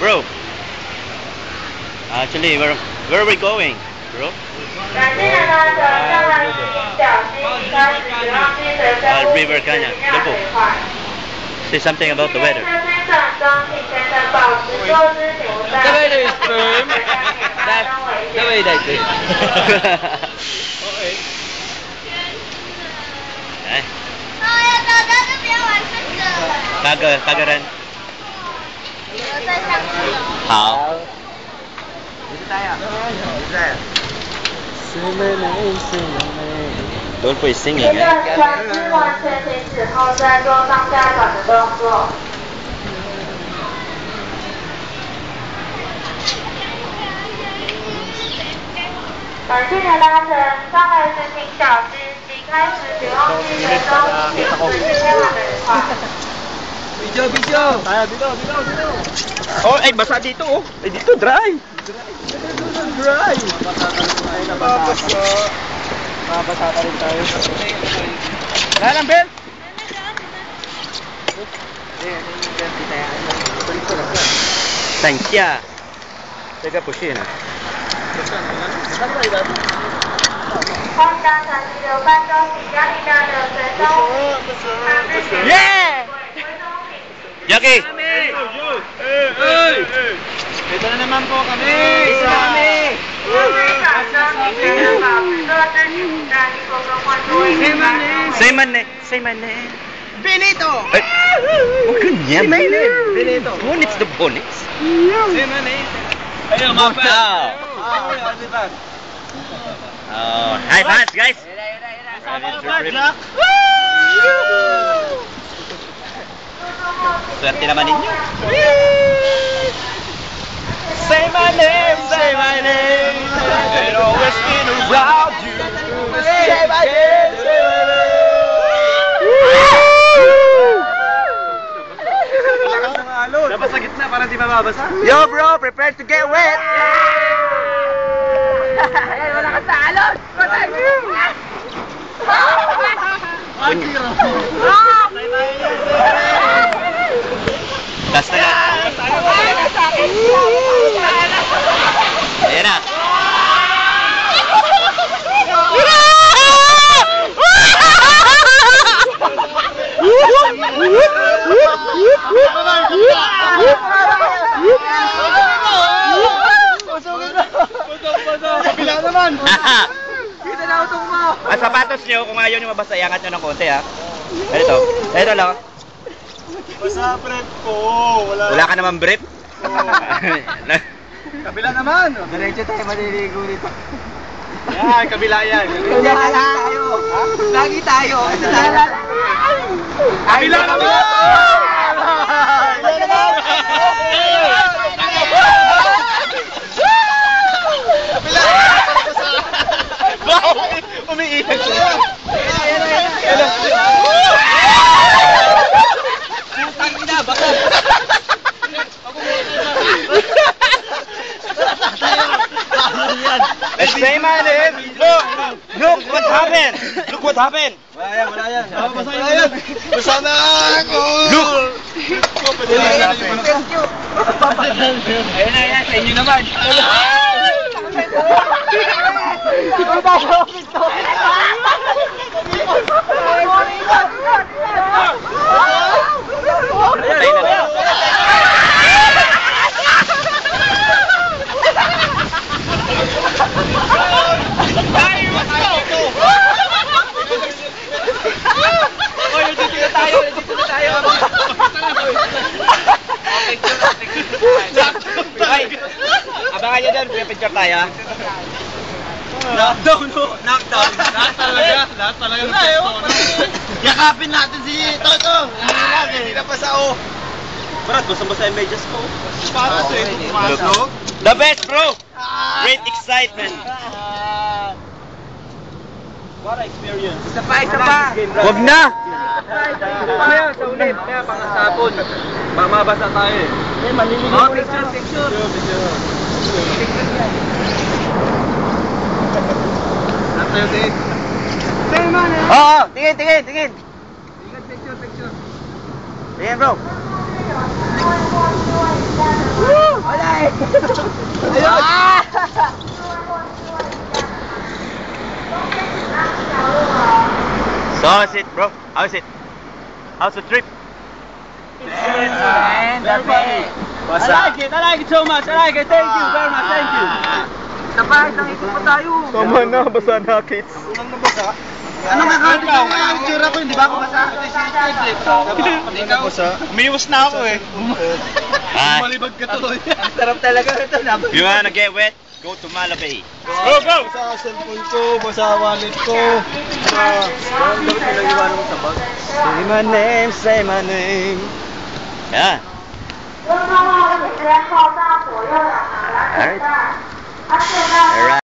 Bro. Actually, where are we going, bro? River Kanya. Look. Say something about the weather. The weather is firm. That's the way that is. Okay. Kagaran. How? Dolph is singing, eh? 本线的搭乘上来执行小心，即开始别忘记人中请随时开往的人话。Video. Tayo, dito. Oh, ay, basa dito, oh. Ay, dito, dry. Dry. Mabasa ka rin tayo. Wala lang, Bel. Thanks, yeah. Teka, push in, ah. 欢迎搭乘急流半中请加一家的随中。Yeah! Jackie! Ito na naman po kami. Say my name. Benito. Ay, huwag ganyan. Say my name. Benito. Bonits the bonits. Say my name. Ayun, mga fans. Oh, hi fans, guys. Swerte naman ninyo. Say my name. And always been around you. Say my name. Dapat sa gitna para di mababasa. Yo bro, prepare to get wet. Ayan, wala ka sa alon! Last na yan. Ayan na. Kabila naman. Kita na utong mo. Ang sapatos nyo, kung ayaw nyo mabasa, iangat nyo ng konti, ha. Ito lang. Basa brief ko. Wala ka naman brief. Kabila naman. Diretso tayo maliligo dito. Yan, kabila yan. Lagi tayo. Kabila naman. Umiiyak siya. Say my name. Look what happened. Look what happened. Wala yan. Basa na ako. Look. Ayun na, sa inyo naman. Abangan nyo doon, picture tayo. Knockdown. Lahat talaga. Yakapin natin si Toto. Hindi na pa sa o. Brad, basang-basa yung medyas ko. Para sa ito pumasok. The best, bro! Great excitement. What experience? Isa pa. Wag na! Kaya sa ulit, kaya pangasapon. Mamabasa tayo eh. Oh, picture. Tayo, Dave. Oo, tingin. Picture. Tingin, bro. Woo! So how's it, bro? How's it? How's the trip? I like it so much. I like it. Thank you very much. Thank you. Sabay, nakikita pa tayo. Tama na, basa na, kids. Ano nga ka? Ang tsura ko, hindi ba ako basa? Umiwas na ako eh. Ah, Malibag ka tuloy. Ang sarap talaga ito. you wanna get wet? Go to Malabay. Go, go! Basa cellphone ko, basa wallet ko. Say my name, say my name. Yeah. 交通号时间靠站左右两个蓝色站，安全带。